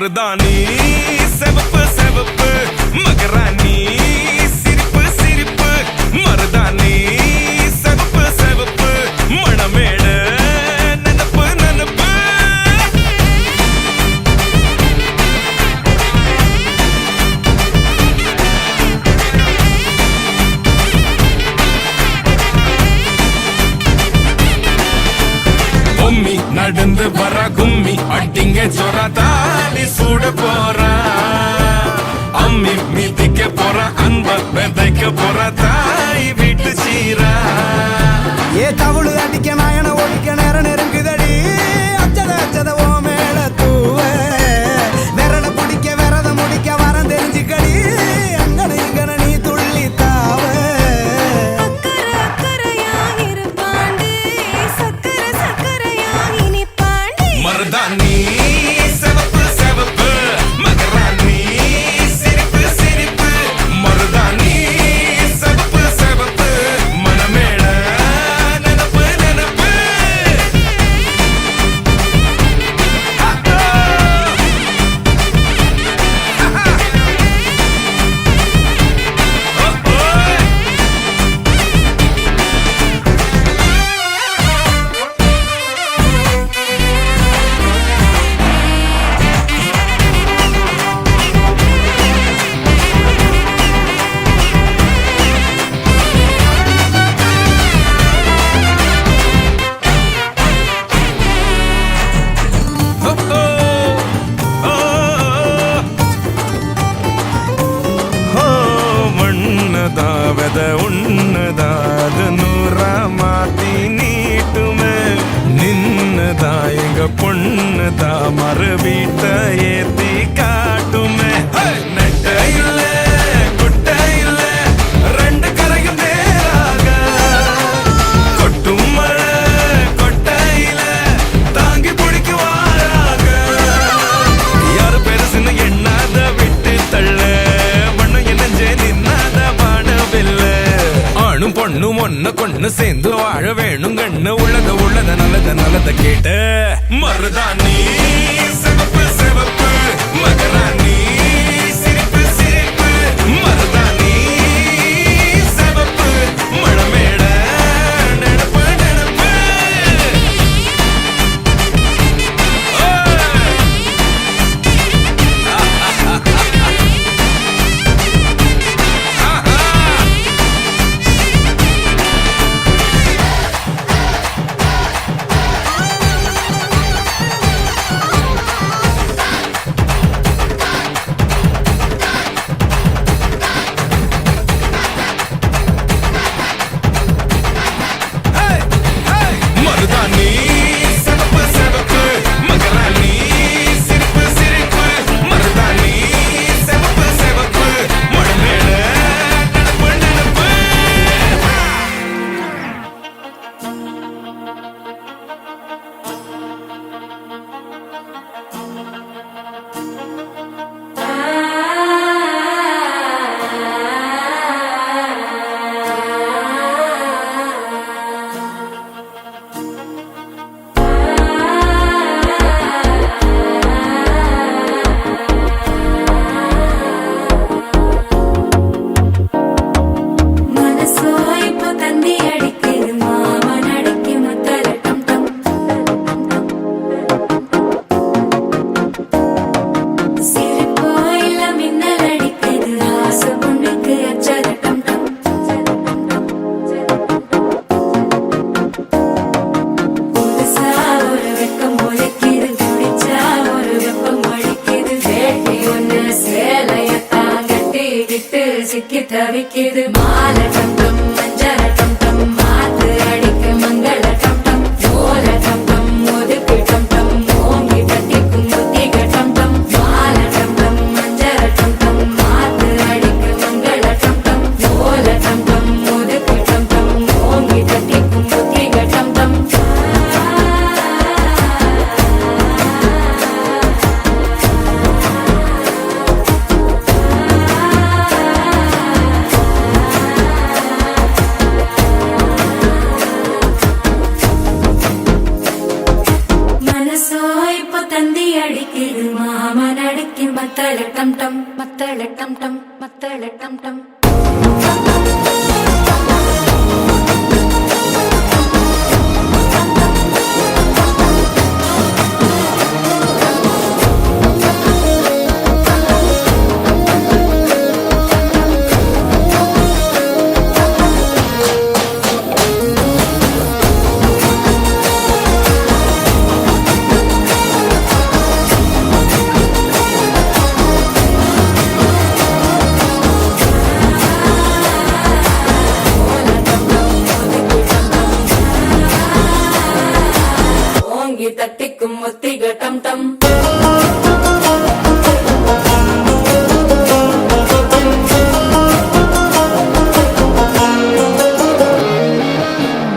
மருதாணி செவப்பு செவப்பு மகராணி சிரிப்பு சிரிப்பு மருதாணி செவப்பு செவப்பு மணமேடு நனப்பு நனப்பு பொம்மி நடந்து வர கும்மி அட்டிங்க ஜொரா தாலி சூட போறா அம்மி மிதிக்க போற அன்ப விதைக்க போற தாய் வீட்டு சீரா ஏ தவுளு அடிக்க நாயன ஒழிக்க நேரம் நெருங்குதடி அச்சத அச்சத ஓ மேல தூவ விரல பிடிக்க விரத முடிக்க வரம் தெரிஞ்சுக்கடி அங்கன இங்கன நீ துள்ளி தாவ மருதாணி செவப்பு செவப்பு மகராணி சிரிப்பு சிரிப்பு மருதாணி செவப்பு செவப்பு மணமேட நனப்பு நனப்பு மண்ணதாவத உன்னதாது நூறா மாத்தி நீட்டுமே நின்னதா எங்க பொண்ணுதா மறு வீட்ட ஏத்தி காட்டுமே நெட்ட இல்ல குட்ட இல்ல ரெண்டு கரையும் நேராக கொட்டும் மழை கொட்டையில தாங்கி பிடிக்குவாராக யாரு பெருசுன்னு எண்ணாத விட்டு தள்ள ஆணும் பொண்ணும் ஒன்ன கொண்டு சேர்ந்து வாழ வேணும் கண்ணு உள்ளத நல்லத நல்லத கேட்டு மருதாணி சிவப்பு சிவப்பு மகராணி சிரிப்பு சிரிப்பு மருதாணி சிவப்பு மணமேட நெனப்பு நெனப்பு மருதாணி செவப்பு செவப்பு மகராணி சிரிப்பு சிரிப்பு மருதாணி செவப்பு செவப்பு மணமேடு நனப்பு நனப்பு சிக்கி தவிக்குது மால டம் டம் மஞ்சள டம் டம் மாத்து அடிக்கு மங்கள டம் டம் ஓல டம் டம் ஒதுக்கு டம் டம் ஓங்கி தட்டிக்கும் புத்திக டம் டம் மால டம் டம் மஞ்சள டம் டம் மாத்து அடிக்கு மங்கள டம் டம் ஓல டம் டம் ஒதுக்கு டம் டம் ஓங்கி தட்டிக்கும் புத்திக டம் டம் மத்தள டம் டம் மத்தள டம் டம் மத்தள டம் டம் தட்டிக்கும் ஒத்திக டம் டம்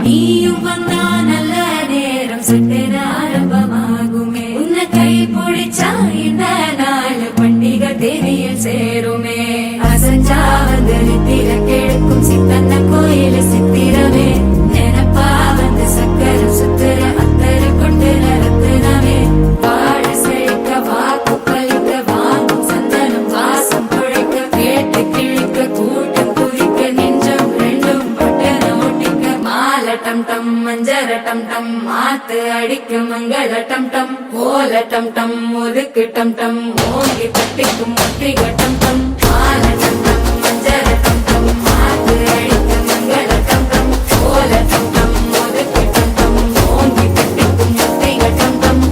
நீயும் வந்தா நல்ல நேரம் சட்டென ஆரம்பமாகுமே உன்னை கை பிடிச்சா இந்த நாள் பண்டிகை தேதியில் சேருமே அசஞ்சா வந்து நித்திர கெடுக்கும் சித்தன்ன கோயில சித்திரமே நினப்பா வந்து சக்கர சுத்துற அத்தர கொண்டு நடத்துனவே வாழ செழிக்க வாக்கு பலிக்க வாங்கும் சந்தனம் வாசம் குழைக்க கேட்டு கிழிக்க கூட்டம் குதிக்க நெஞ்சம் ரெண்டும் பட்டன ஒட்டிக்க மாலை டம் டம் மஞ்சர டம் டம் மாத்து அடிக்க மங்கள டம் டம் கோல டம் டம் ஒதுக்கு டம் டம் ஓங்கி தட்டிக்கும் ஒத்திக டம் டம் மாலை டம் டம் மஞ்சர டம் டம் மாத்து அடிக்க மங்கள டம் டம் கோல டம் டம் ஒதுக்கு டம் டம் ஓங்கி தட்டிக்கும் ஒத்திக டம் டம்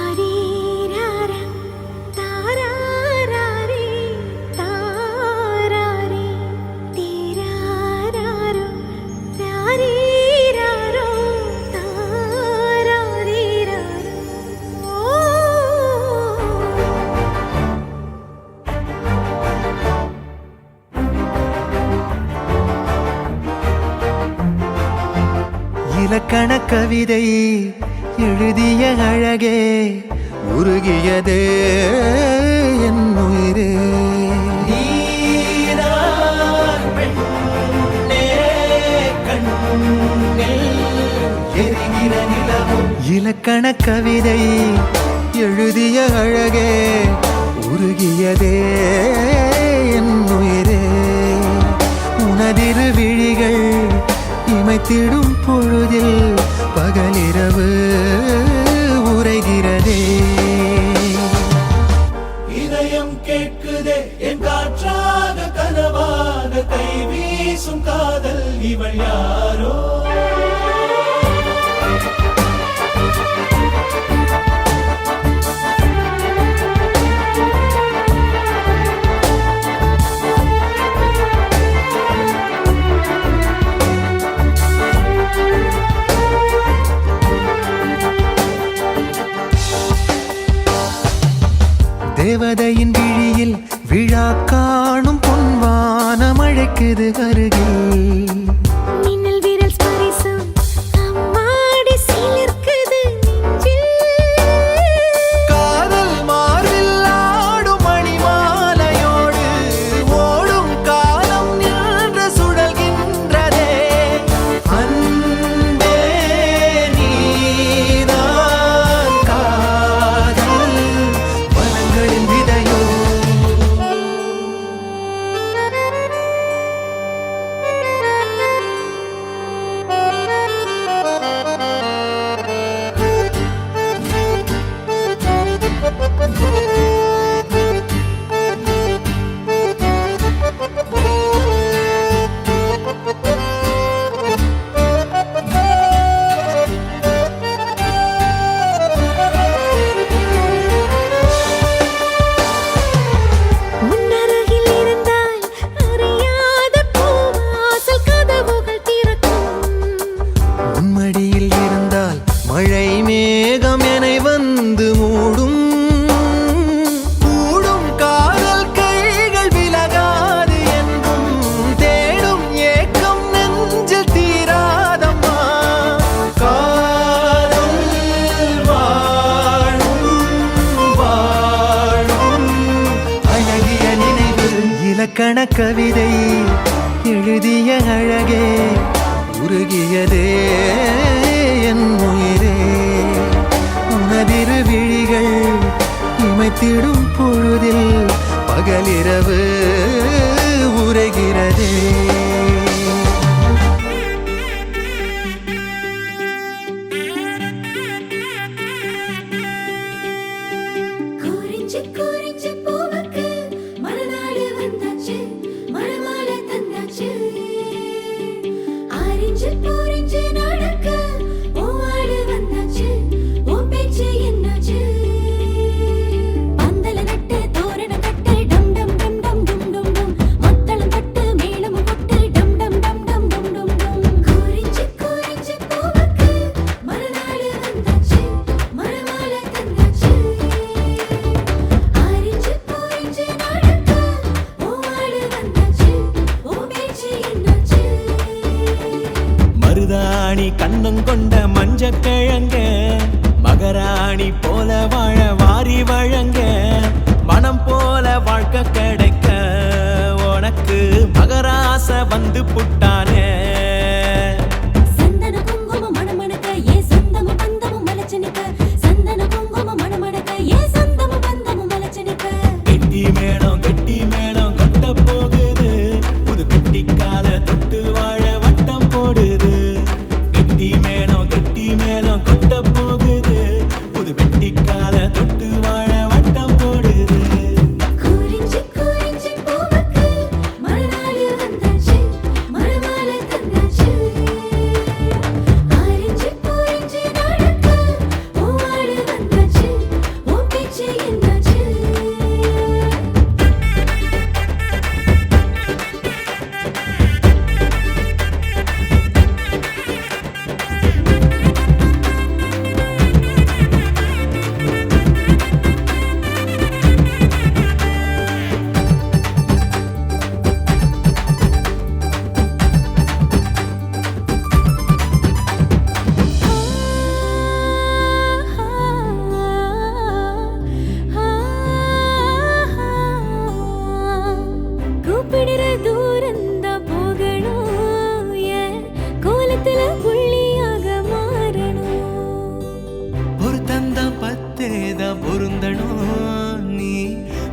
தாரீராரா தாராராரே தாராரே தீராராரோ ராரீராரோ தாராரீராரோ இலக்கண கவிதை எழுதிய அழகே உருகியதே என் உயிரே இலக்கண கவிதை எழுதிய அழகே உருகியதே என் உயிரே உனதிரு விழிகள் இமைத்திடும் பொழுதில் பகலிரவு உரைகிறதே இதயம் கேட்குதே என் காற்றாக கனவாக கை வீசும் காதல் இவள் யாரோ தேவதையின் விழியில் விழா காணும் பொன்வானம் அழைக்குது அருகில் மின்னல் விரல் ஸ்பரிசம் அம்மாடி சிலிர்க்குது நெஞ்சில் காதல் மார்பில் ஆடும் மணிமாலையோடு ஓடும் காலம் நின்று சுழல்கின்றதே அன்பே நீதான் காதல் வனங்களின் விதையோ இலக்கண கவிதை எழுதிய அழகே உருகியதே என் உயிரே உனதிரு விழிகள் இமைத்திடும் பொழுதில் பகலிரவு உரைகிறதே குறிஞ்சி குறிஞ்சி பூவுக்கு மறுநாள் வந்தாச்சு மறுமாலை தந்தாச்சு ஆரிஞ்சு பூரிஞ்சு நடக்க ஓவாடு வந்தாச்சு ஓ பேச்சு என்னாச்சு பந்தல நட்டு தோரண கட்டு டம் டம் டம் டம் டும் டும் டும் மத்தளம் தட்டு மேளம் கொட்டு டம் டம் டம் டம் டும் டும் டும் குறிஞ்சி குறிஞ்சி பூவுக்கு மறுநாள் வந்தாச்சு மறுமாலை தந்தாச்சு ஆரிஞ்சு பூரிஞ்சு நடக்க ஓவாடு வந்தாச்சு ஓ பேச்சு என்னாச்சு மருதாணி கண்ணம் கொண்ட மஞ்சக்கிழங்க மகராணி போல வாழ வாரி வழங்க மனம் போல வாழ்க்கை கிடைக்க உனக்கு மகராச வந்து புட்டானே சந்தன குங்குமம் மணமணக்க ஏ சொந்தமும் பந்தமும் மலச்சனிக்க சந்தன குங்குமம் மணமணக்க ஏ சொந்தமும் பந்தமும் மலச்சனிக்க கெட்டி மேளம் கொட்ட போகுது புது கெட்டிக்கால தொட்டு வாழ வட்டம் போடுது கெட்டி மேளம் கொட்ட போகுது புது கெட்டிக்கால தொட்டு வாழ வட்டம் போடுது குறிஞ்சி குறிஞ்சி பூவுக்கு மறுநாள் வந்தாச்சு மறுமாலை தந்தாச்சு ஆரிஞ்சு பூரிஞ்சு நடக்க ஓவாடு வந்தாச்சு ஓ பேச்சு என்னாச்சு கூப்பிடுற தூரந்தான் போகணும் என் கோலத்துல புள்ளியாக மாறணும் பொருத்தந்தான் பத்தேதான் பொருந்தணும் நீ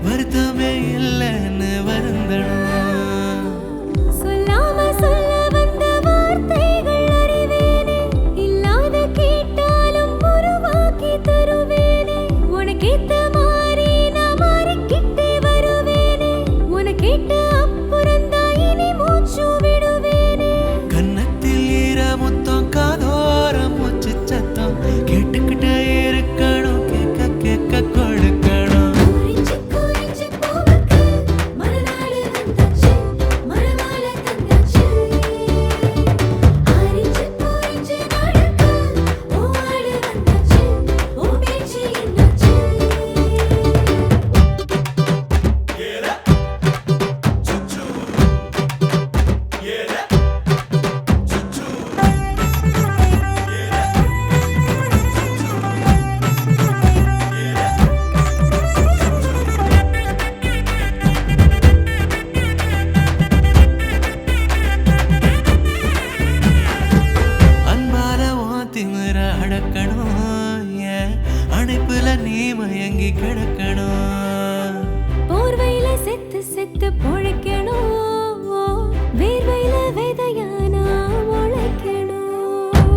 வருத்தமே இல்லைன்னு வருந்தணும் சொல்லாம சொல்ல வந்த வார்த்தைகள் அறிவேனே இல்லாத கேட்டாலும் உருவாக்கி தருவேனே உனக்கேத்த மாதிரி நான் மாறிக்கிட்டே வருவேனே உனக்கேட்ட அப்புறந்தான் இனி மூச்சு விடுவேனே கன்னத்தில் ஈர முத்தம் காதோரம் மூச்சு சத்தம் கேட்டுக்கிட்டே இருக்கணும் கேட்க கேட்க கொடுக்கணும் குறிஞ்சி குறிஞ்சி பூவுக்கு மறுநாள் வந்தாச்சு மறுமாலை தந்தாச்சு ஆரிஞ்சு பூரிஞ்சு நடக்க ஓவாடு வந்தாச்சு ஓ பேச்சு என்னாச்சு அன்பால உன் திமிர அடக்கணும் ஏன் அணைப்புல நீ மயங்கி கிடக்கணும் போர்வையில செத்து செத்து பொழைக்கணும் வேர்வையில விதையானா உழைக்கணும்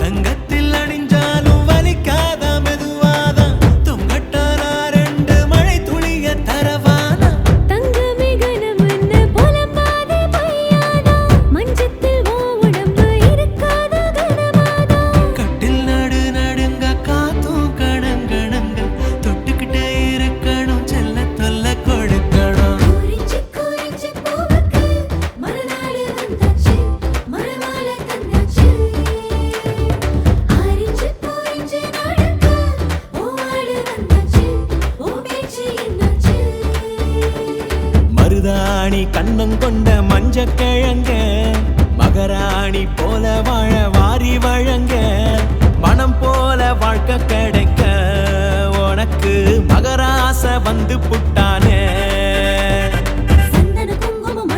தங்கத்தில் அணிஞ்சாலும் வலிக்காத மெதுவாதான் தொங்கட்டாரா ரெண்டு மழை துளிய தரவானா தங்கமே கனமன்னு புலம்பாதே பையாதா மஞ்சத்தில் ஓ உடம்பு இருக்காத கனமாதா கட்டில் நடு நடுங்க காத்தும் கணங்கணங்க தொட்டுக்கிட்டே இருக்கணும் செல்ல தொல்ல கொடுக்கணும் குறிஞ்சி குறிஞ்சி பூவுக்கு மறுநாள் வந்தாச்சு மறுமாலை தந்தாச்சு ஆரிஞ்சு பூரிஞ்சு நடக்க ஓவாடு வந்தாச்சு ஓ பேச்சு என்னாச்சு மருதாணி கண்ணம் கொண்ட மஞ்சக்கிழங்க மகராணி போல வாழ வாரி வழங்க மனம் போல வாழ்க்கை கிடைக்க உனக்கு மகராச வந்து புட்டானே சந்தன குங்குமம்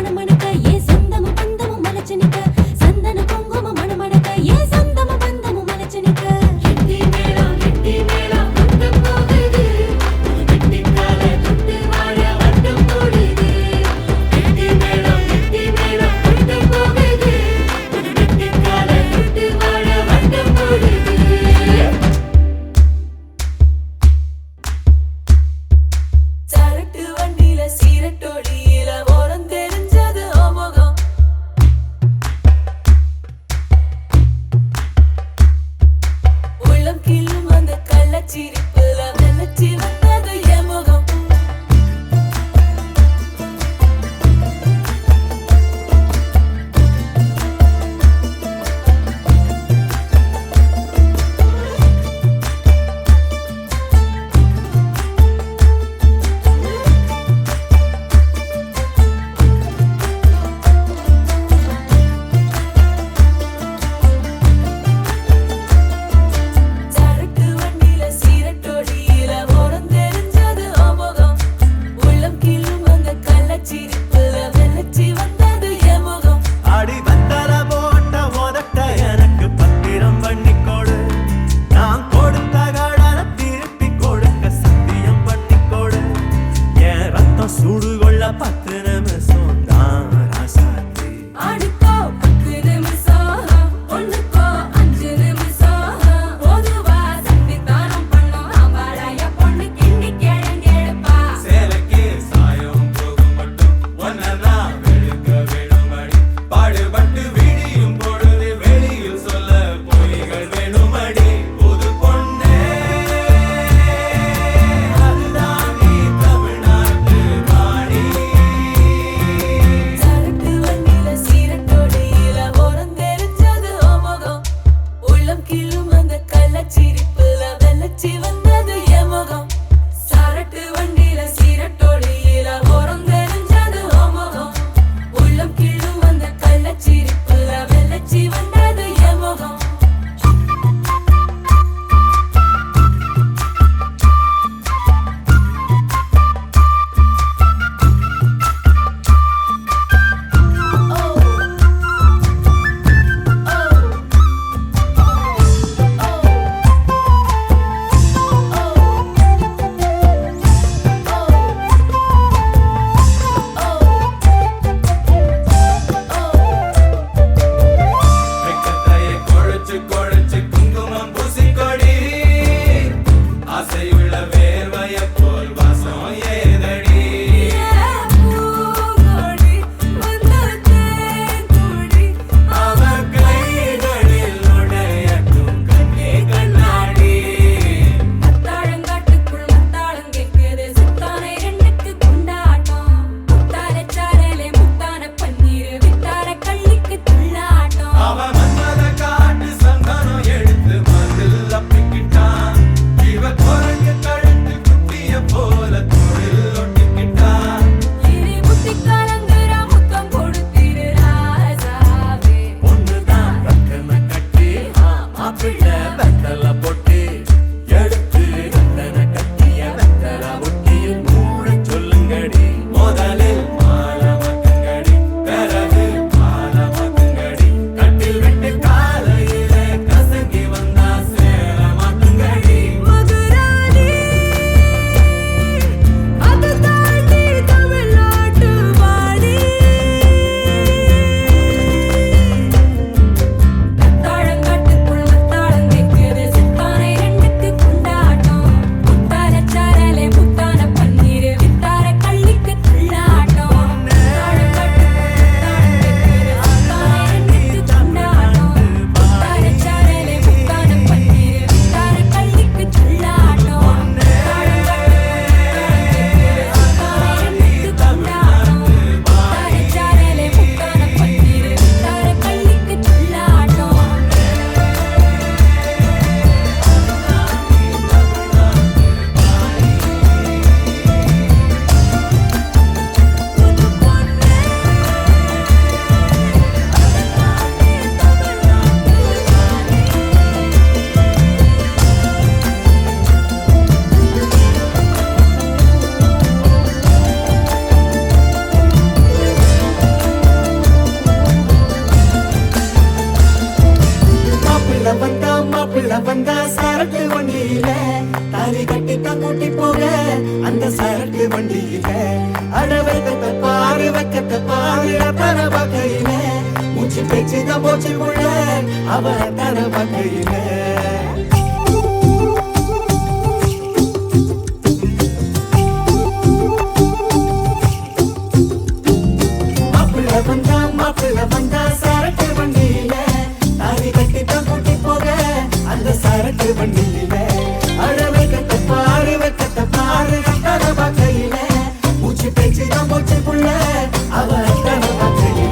அந்த சரக்கு வண்டியில அட வைக்கத்த பாரு வைக்கத்த பாரு தர வகையில மூச்சு பேச்சுதான் போச்சு முள்ள அவ தர வகையில மாப்பிள்ள வந்தா சரக்கு வண்டியில தாலி கட்டித்தான் கூட்டி போக அந்த சரக்கு வண்டியில அட வைக்கத்த பாரு தர வகையில மூச்சு பேச்சுதான் போச்சு புள்ள அவ தர வகையில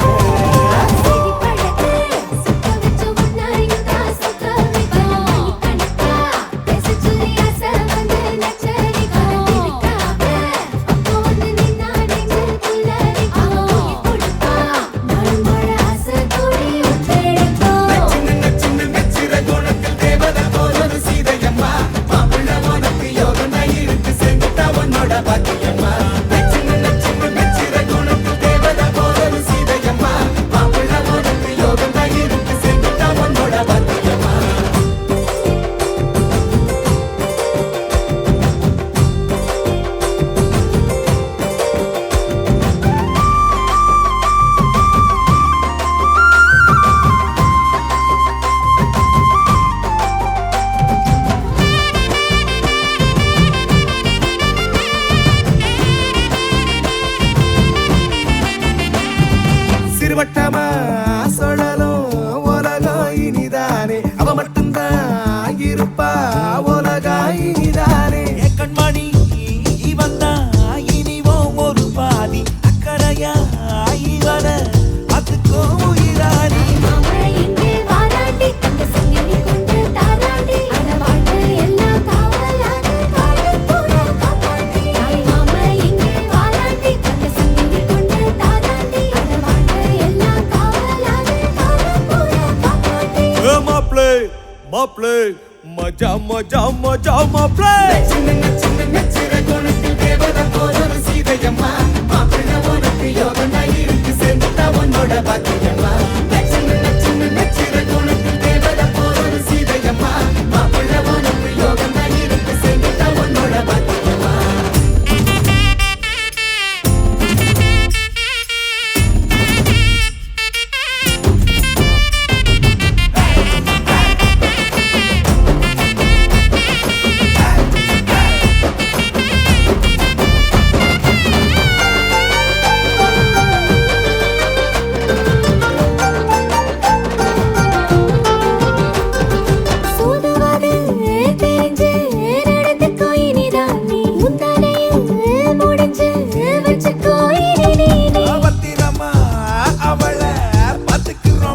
சிறுவட்டமா சொல்லலும் உலகம் இனிதானே அவ மட்டும்தான் இருப்பா உலகம் இனிதானே கண்மணி இவந்தா இனிவோ ஒரு பாதி அக்கறையா இவன அதுக்கோ உயிராணி மாப்ளே மஜா மஜா மஜா மாப்ளே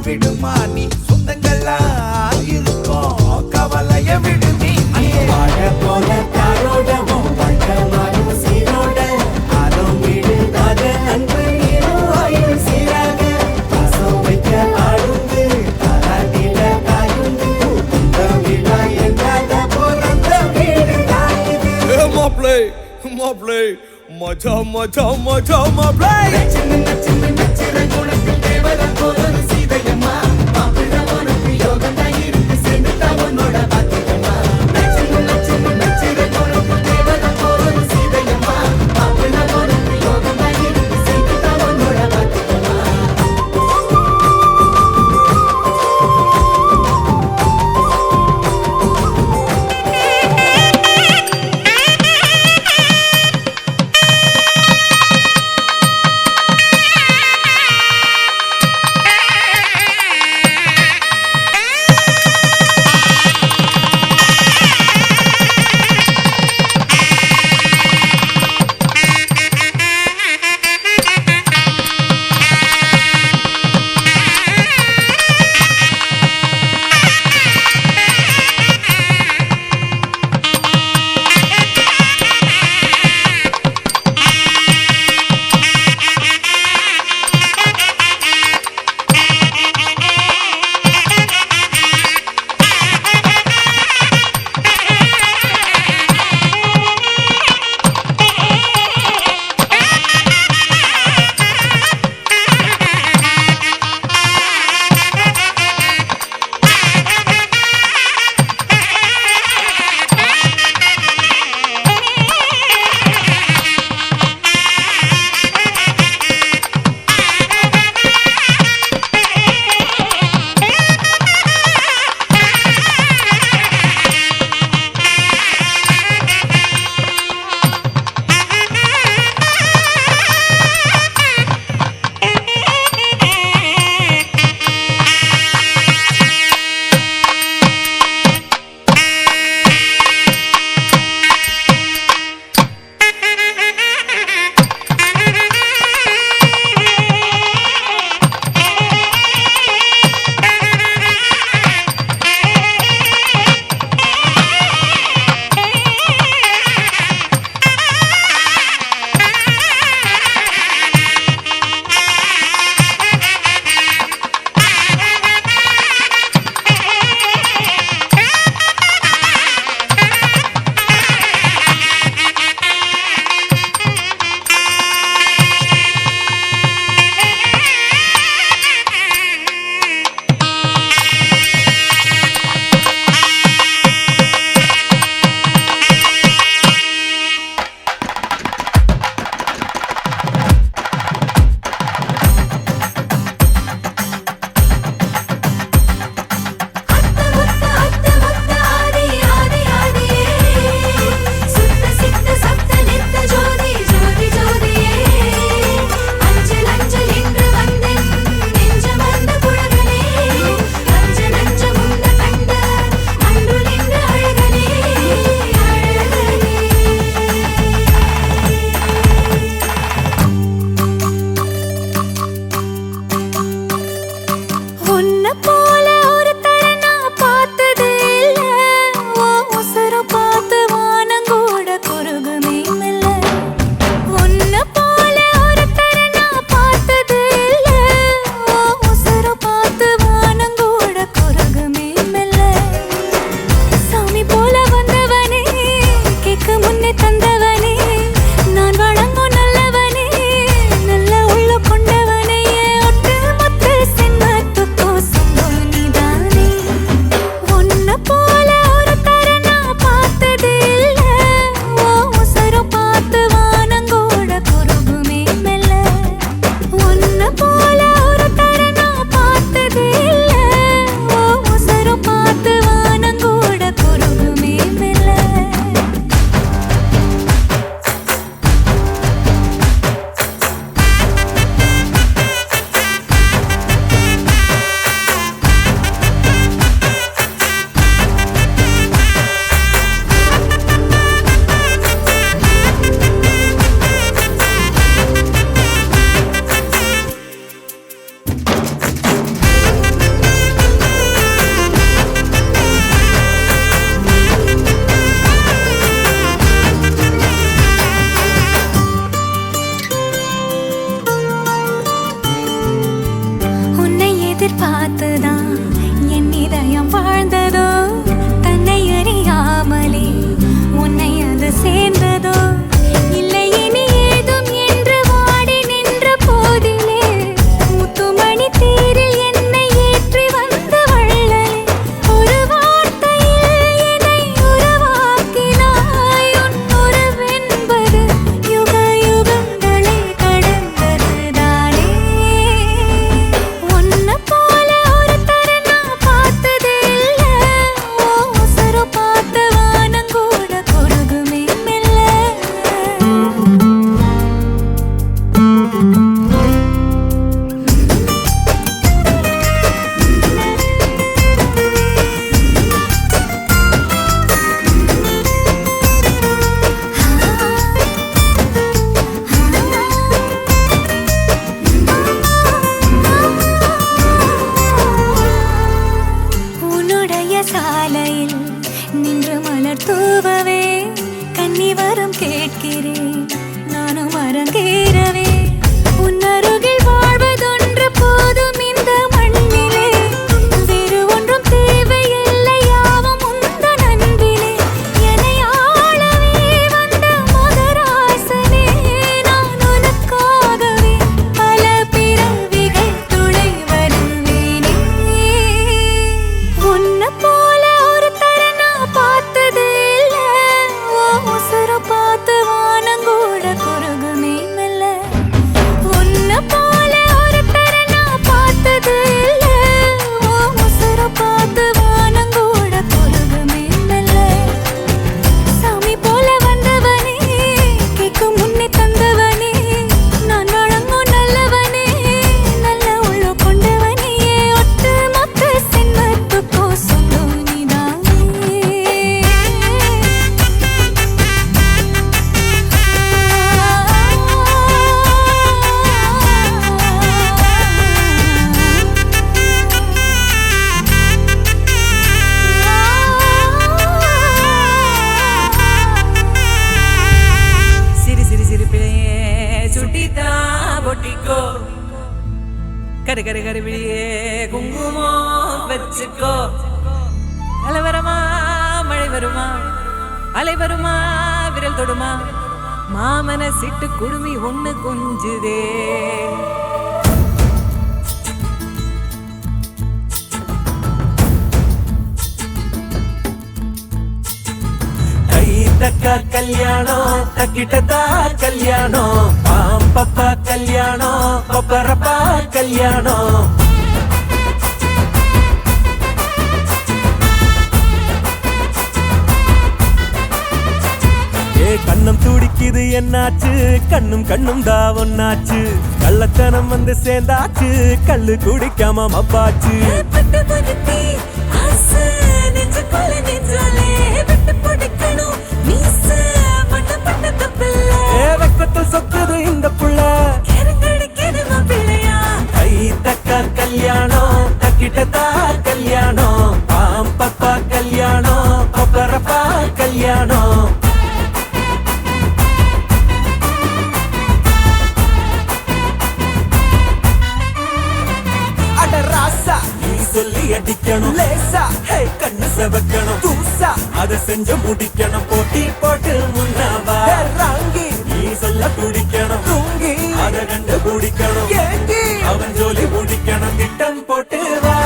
விடுமா நீ சொந்தங்களா இருக்கும் கவலைய விடு நீ வாழ போல தாரோடவும் வாழ்க்கமாயும் சீரோட ஆரோம் விடுதாத அன்பு நீரும் ஆயுள் சீராக பாசம் வைக்க ஆடுந்து தாராட்டில தாயுந்து இந்த விழா எங்காத பிறந்த வீடு தாயுது மாப்ளே மாப்ளே மஜா மஜா மஜா மாப்ளே சின்ன சின்ன நச்சிர குணத்தில் தேவதை போல சீதையம்மா மாப்பிள்ள உனக்கு யோகம் தான் இருக்கு சேர்ந்துட்டா உன்னோட பாத்தியம்மா சின்ன நச்சிர குணத்தில் தேவதை போல சீதையம்மா மாப்பிள்ள உனக்கு யோகம் தான் இருக்கு சேர்ந்துட்டா உன்னோட பாத்தியம்மா அரங்கேறவே உன்னருகில் வாழ்வதொன்று போதும் இந்த மண்ணிலே வேறு ஒன்றும் தேவையில்லை யாவும் உந்தன் அன்பிலே என்னை ஆளவே வந்த மகராசனே நான் உனக்காகவே பல பிறவிகள் துளை வருவேனே உன்னை போல ஒரு தரனா பார்த்தது இல்ல ஓ உசுர பார்த்து வானங்கூட குறுகுமே மெல்ல உன்னை போல ஒரு தரனா பார்த்தது இல்ல ஓ உசுர பார்த்து வானங்கூட குறுகுமே மெல்ல சாமி போல வந்தவனே கேட்கும் முன்னே தந்தவனே நான் வழங்கும் நல்லவனே நல்ல உள்ள கொண்டவனே ஒட்டு மொத்த சின்னத்துக்கோ சொந்தம் நீதானே சிரி சிரி சிரிப்பிலேயே சுட்டித்தா பொட்டிக்கோ கரு கரு கருவிழியே குங்குமம் வச்சுக்கோ அலை வருமா மழை வருமா அலை வருமா விரல் தொடுமா மாமன சிட்டு குடுமி ஒண்ணு கொஞ்சுதே கை தக்க கல்யாணம் தக்கிட்டதா கல்யாணம் பாம்பப்பா கல்யாணம் பப்பரப்பா கல்யாணம் கண்ணம் துடிக்குது என்னாச்சு கண்ணும் கண்ணும் தான் ஒன்னாச்சு கள்ளத்தனம் வந்து சேர்ந்தாச்சு கள்ளு குடிக்காம மப்பாச்சு பட்டு படுத்தி ஆசை நெஞ்சுக்குள்ள நெஞ்சாலே விட்டு பிடிக்கணும் மீச பட்ட பட்ட தப்பில்ல வெக்கத்தில் சொக்குது இந்த புள்ள கருங்கடிக்கிறது மாப்பிள்ளையா கை தக்க கல்யாணம் தக்கிட்டதா கல்யாணம் பாம்பப்பா கல்யாணம் பப்பரப்பா கல்யாணம் அட ராசா நீ சொல்லி அடிக்கணும் லேசா ஹே கண்ணு செவக்கணும் தூசா அத செஞ்சு முடிக்கணும் போட்டி போட்டு முன்னாவா ராங்கி நீ சொல்ல துடிக்கணும் தூங்கி அத கண்டு பிடிக்கணும் ஏங்கி அவன் ஜோலி முடிக்கணும் திட்டம் போட்டு வா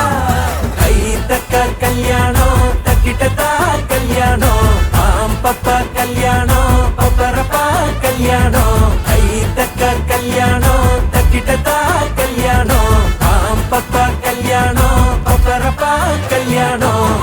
கை தக்க கல்யாணம் தக்கிட்டதா கல்யாணம் பாம்பப்பா கல்யாணம் பப்பரப்பா கல்யாணம் கை தக்க கல்யாணம் தக்கிட்டதா கல்யாணம் பாம்பப்பா கல்யாணம் பப்பரப்பா கல்யாணம்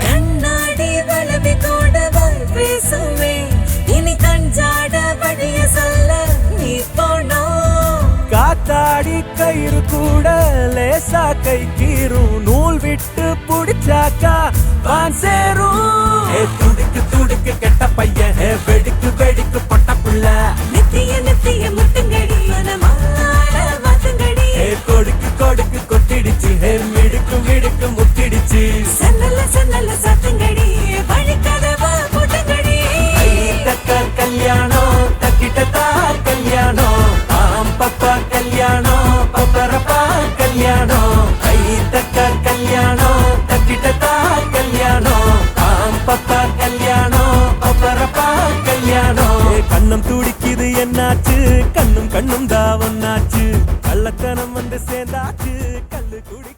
கண்ணாடி வளவி தோடவாய் பேசுவே இனி கஞ்சாட படிய சொல்ல நீ போனோம் காத்தாடி கயிறு கூட லேசா கை கீரும் நூல் விட்டு புடிச்சாக்கா வான் சேரும் துடுக்கு துடுக்கு கெட்ட பையன் வெடிக்கு வெடிக்கு பொட்ட புள்ள நித்திய நித்திய முட்டுங்கடி மனமால மாத்துங்கடி கொடுக்கு கொடுக்கு கொட்டிடுச்சு மிடுக்கு மிடுக்கு முட்டிடுச்சு சன்னல சன்னல சாத்துங்கடி பழிக்கதவா போட்டுங்கடி கை தக்க கல்யாணம் தக்கிட்டதா கல்யாணம் பாம்பப்பா கல்யாணம் பப்பரப்பா கல்யாணம் கை தக்க கல்யாணம் தக்கிட்டதா கல்யாணம் பாம்பப்பா கல்யாணம் பப்பரப்பா கல்யாணம் கண்ணம் துடிக்குது என்னாச்சு கண்ணும் கண்ணும் தான் ஒன்னாச்சு கள்ளத்தனம் வந்து சேர்ந்தாச்சு கல்லு குடி